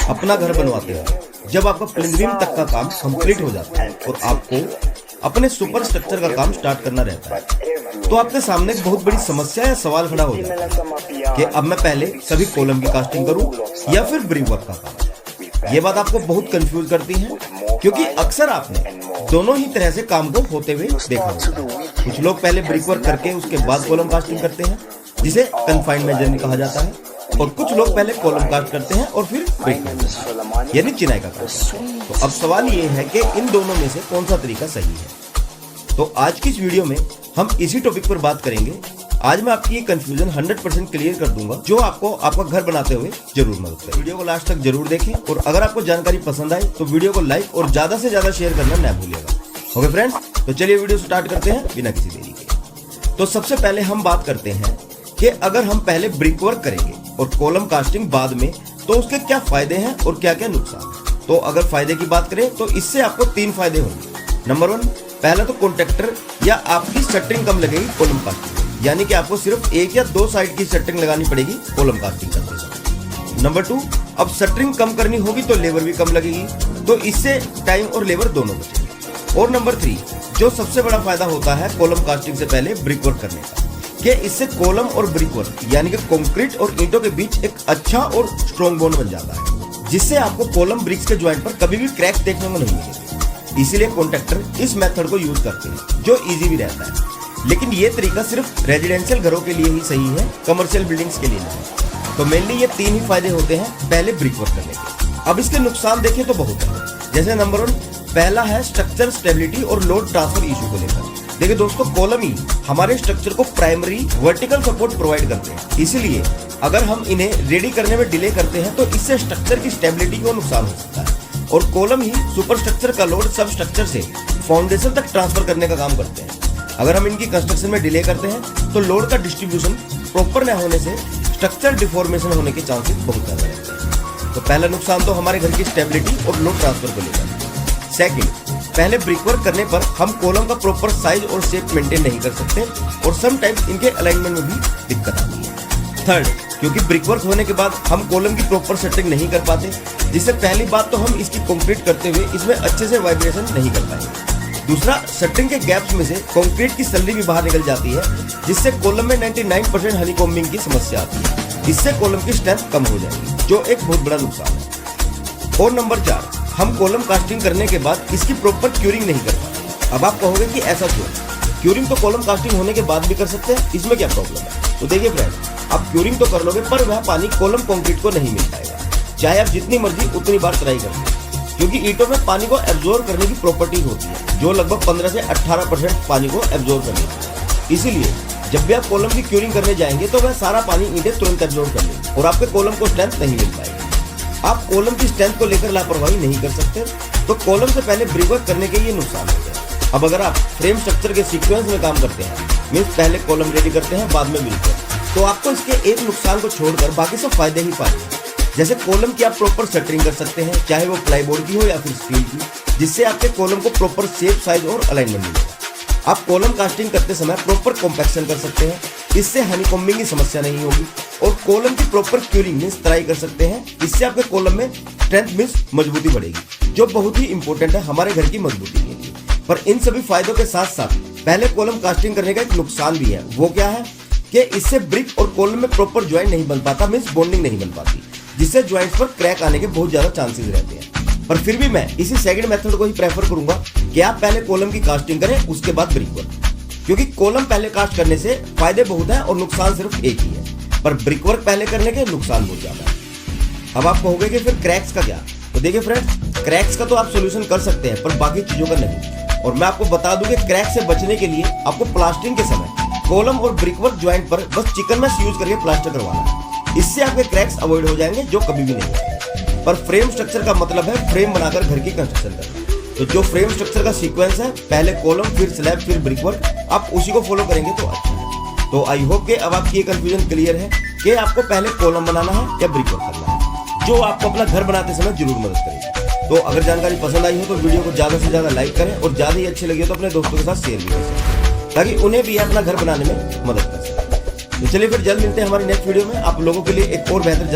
अपना घर बनवाते हैं, जब आपका प्लिंथरिंग तक का काम कंप्लीट हो जाता है और आपको अपने सुपर स्ट्रक्चर का काम स्टार्ट करना रहता है, तो आपके सामने एक बहुत बड़ी समस्या या सवाल खड़ा हो जाता है कि अब मैं पहले सभी कॉलम की कास्टिंग करूं या फिर ब्रिक वर्क का काम। ये बात आपको बहुत कंफ्यूज करती है, क्योंकि अक्सर आपने दोनों ही तरह से काम को होते हुए देखा होगा। कुछ लोग पहले ब्रिक वर्क करके उसके बाद कॉलम कास्टिंग करते हैं, जिसे कन्फाइनमेंट जर्नी कहा जाता है, और कुछ लोग पहले कॉलम कास्ट करते हैं और फिर ब्रिक करते हैं, यानी चिनाई का काम। तो अब सवाल ये है कि इन दोनों में से कौन सा तरीका सही है। तो आज की इस वीडियो में हम इसी टॉपिक पर बात करेंगे। आज मैं आपकी ये कंफ्यूजन 100% क्लियर कर दूंगा, जो आपको आपका घर बनाते हुए जरूर मदद करे। वीडियो को लास्ट तक जरूर देखें, और अगर आपको जानकारी पसंद आए तो वीडियो को लाइक और ज्यादा से ज्यादा शेयर करना ना भूलिएगा। ओके फ्रेंड्स, तो चलिए वीडियो स्टार्ट करते हैं बिना किसी देरी के। तो सबसे पहले हम बात करते हैं कि अगर हम पहले ब्रिक वर्क करेंगे और कॉलम कास्टिंग बाद में, तो उसके क्या फायदे हैं और क्या क्या नुकसान है। तो अगर फायदे की बात करें तो इससे आपको 3 फायदे होंगे। नंबर 1, पहला तो कॉन्ट्रैक्टर या आपकी शटरिंग कम लगेगी कॉलम कास्टिंग, यानी कि आपको सिर्फ 1 या 2 साइड की शटरिंग लगानी पड़ेगी कॉलम कास्टिंग करते समय। नंबर 2, अब शटरिंग कम करनी होगी तो लेबर भी कम लगेगी, तो इससे टाइम और लेबर दोनों बचेंगे। और नंबर 3, जो सबसे बड़ा फायदा होता है कॉलम कास्टिंग से पहले ब्रिक वर्क करने का, कि इससे कॉलम और ब्रिक वर्क यानी कि कंक्रीट और ईंटों के बीच एक अच्छा और स्ट्रॉन्ग बॉन्ड बन जाता है, जिससे आपको कॉलम ब्रिक्स के ज्वाइंट पर कभी भी क्रैक देखने को नहीं मिलेगी। इसीलिए कॉन्ट्रैक्टर इस मेथड को यूज करते हैं, जो इजी भी रहता है। लेकिन ये तरीका सिर्फ रेजिडेंशियल घरों के लिए ही सही है, कमर्शियल बिल्डिंग्स के लिए नहीं। तो मेनली ये 3 ही फायदे होते हैं पहले ब्रिक वर्क करने के। अब इसके नुकसान देखें तो बहुत है। जैसे नंबर 1, पहला है स्ट्रक्चर स्टेबिलिटी और लोड ट्रांसफर इशू को लेकर। देखिए दोस्तों, कॉलम ही हमारे स्ट्रक्चर को प्राइमरी वर्टिकल सपोर्ट प्रोवाइड करते हैं, इसलिए अगर हम इन्हें रेडी करने में डिले करते हैं तो इससे स्ट्रक्चर की स्टेबिलिटी को नुकसान हो सकता है। और कॉलम ही सुपर स्ट्रक्चर का लोड सब स्ट्रक्चर से फाउंडेशन तक ट्रांसफर करने का काम करते हैं। अगर हम इनकी कंस्ट्रक्शन में डिले करते हैं तो लोड का डिस्ट्रीब्यूशन प्रॉपर न होने से स्ट्रक्चर डिफॉर्मेशन होने के चांसेस बहुत ज्यादा रहते हैं। तो पहला नुकसान तो हमारे घर की स्टेबिलिटी और लोड ट्रांसफर को लेकर। सेकंड, पहले ब्रिक वर्क करने पर हम कॉलम का प्रॉपर साइज और शेप मेंटेन नहीं कर सकते, और समटाइम्स इनके अलाइनमेंट में भी दिक्कत आती है। थर्ड, क्योंकि ब्रिक वर्क होने के बाद हम कॉलम की प्रॉपर सेटिंग नहीं कर पाते, जिससे पहली बात तो हम इसकी कंक्रीट करते हुए इसमें अच्छे से वाइब्रेशन नहीं कर पाएंगे। दूसरा, शटरिंग के गैप्स में से कंक्रीट की सल्ली भी बाहर निकल जाती है, जिससे कॉलम में 99% हनीकॉम्बिंग की समस्या आती है। इससे कॉलम की स्ट्रेंथ कम हो जाएगी, जो एक बहुत बड़ा नुकसान है। और नंबर 4, हम कॉलम कास्टिंग करने के बाद इसकी प्रॉपर क्यूरिंग नहीं कर पाते। अब आप कहोगे कि ऐसा क्यों? क्यूरिंग तो कॉलम कास्टिंग होने के बाद भी कर सकते हैं, इसमें क्या प्रॉब्लम है? तो देखिए फ्रेंड्स, आप क्यूरिंग तो कर लोगे, पर वह पानी कॉलम कंक्रीट को नहीं मिल पाएगा, चाहे आप जितनी मर्जी उतनी बार ट्राई कर लें, क्योंकि ईंटों में पानी को एब्जॉर्ब करने की प्रॉपर्टी होती है, जो लगभग 15 से 18% पानी को एब्जॉर्ब कर लेती है। इसीलिए जब भी आप कॉलम की क्यूरिंग करने जाएंगे तो वह सारा पानी ईंटें तुरंत एब्जॉर्ब कर लेंगे और आपके कॉलम को स्ट्रेंथ नहीं मिल पाएगी। आप कॉलम की स्ट्रेंथ को लेकर लापरवाही नहीं कर सकते, तो कॉलम से पहले ब्रिक वर्क करने के ये नुकसान होते हैं। अब अगर आप फ्रेम स्ट्रक्चर के सीक्वेंस में काम करते हैं, मींस पहले कॉलम रेडी करते हैं बाद में ब्रिक वर्क, तो आपको इसके एक नुकसान को छोड़कर बाकी सब फायदे ही फायदे हैं। जैसे कॉलम की आप प्रॉपर शटरिंग कर सकते हैं, चाहे वो प्लाईबोर्ड की हो या फिर स्टील की, जिससे आपके कॉलम को प्रॉपर शेप, साइज और अलाइनमेंट मिलेगा। आप कॉलम कास्टिंग करते समय प्रॉपर कॉम्पैक्शन कर सकते हैं, इससे हनीकॉम्बिंग की समस्या नहीं होगी। और कॉलम की प्रॉपर क्यूरिंग मींस तराई कर सकते हैं, इससे आपके कॉलम में स्ट्रेंथ मींस मजबूती बढ़ेगी, जो बहुत ही इंपॉर्टेंट है हमारे घर की मजबूती के लिए। पर इन सभी फायदों के साथ साथ पहले कॉलम कास्टिंग करने का एक नुकसान भी है। वो क्या है कि इससे ब्रिक और कॉलम में प्रॉपर ज्वाइंट नहीं बन पाता, मींस बॉन्डिंग नहीं बन पाती, जिससे ज्वाइंट्स पर क्रैक आने के बहुत ज्यादा चांसेस रहते हैं। पर फिर भी मैं इसी सेकंड मेथड को ही प्रेफर करूंगा कि आप पहले कॉलम की कास्टिंग करें, उसके बाद ब्रिक वर्क, क्योंकि कॉलम पहले कास्ट करने से फायदे बहुत है और नुकसान सिर्फ एक ही है, पर ब्रिक वर्क पहले करने के नुकसान बहुत ज्यादा है। अब आप कहोगे कि फिर क्रैक्स का क्या? तो देखिए फ्रेंड्स, क्रैक्स का तो आप सोल्यूशन कर सकते हैं, पर बाकी चीजों का नहीं। और मैं आपको बता दूं कि क्रैक से बचने के लिए आपको प्लास्टरिंग के समय कॉलम और ब्रिक वर्क ज्वाइंट पर बस चिकन मैश यूज करके प्लास्टर करवाना है। इससे आपके क्रैक्स अवॉइड हो जाएंगे, जो कभी भी नहीं होते। पर फ्रेम स्ट्रक्चर का मतलब है फ्रेम बनाकर घर की कंस्ट्रक्शन करना। तो जो फ्रेम स्ट्रक्चर का सीक्वेंस है, पहले कॉलम फिर स्लैब फिर ब्रिक वर्क, आप उसी को फॉलो करेंगे तो अच्छा है। तो आई होप कि अब आपकी ये कंफ्यूजन क्लियर है कि आपको पहले कॉलम बनाना है या ब्रिक वर्क करना है, जो आपको अपना घर बनाते समय जरूर मदद करेगी। तो अगर जानकारी पसंद आई हो तो वीडियो को ज्यादा से ज्यादा लाइक करें, और ज्यादा ही अच्छी लगी हो तो अपने दोस्तों के साथ शेयर भी कर सकते, ताकि उन्हें भी अपना घर बनाने में मदद कर सके। तो चलिए फिर जल्द मिलते हैं हमारी नेक्स्ट वीडियो में, आप लोगों के लिए एक और बेहतर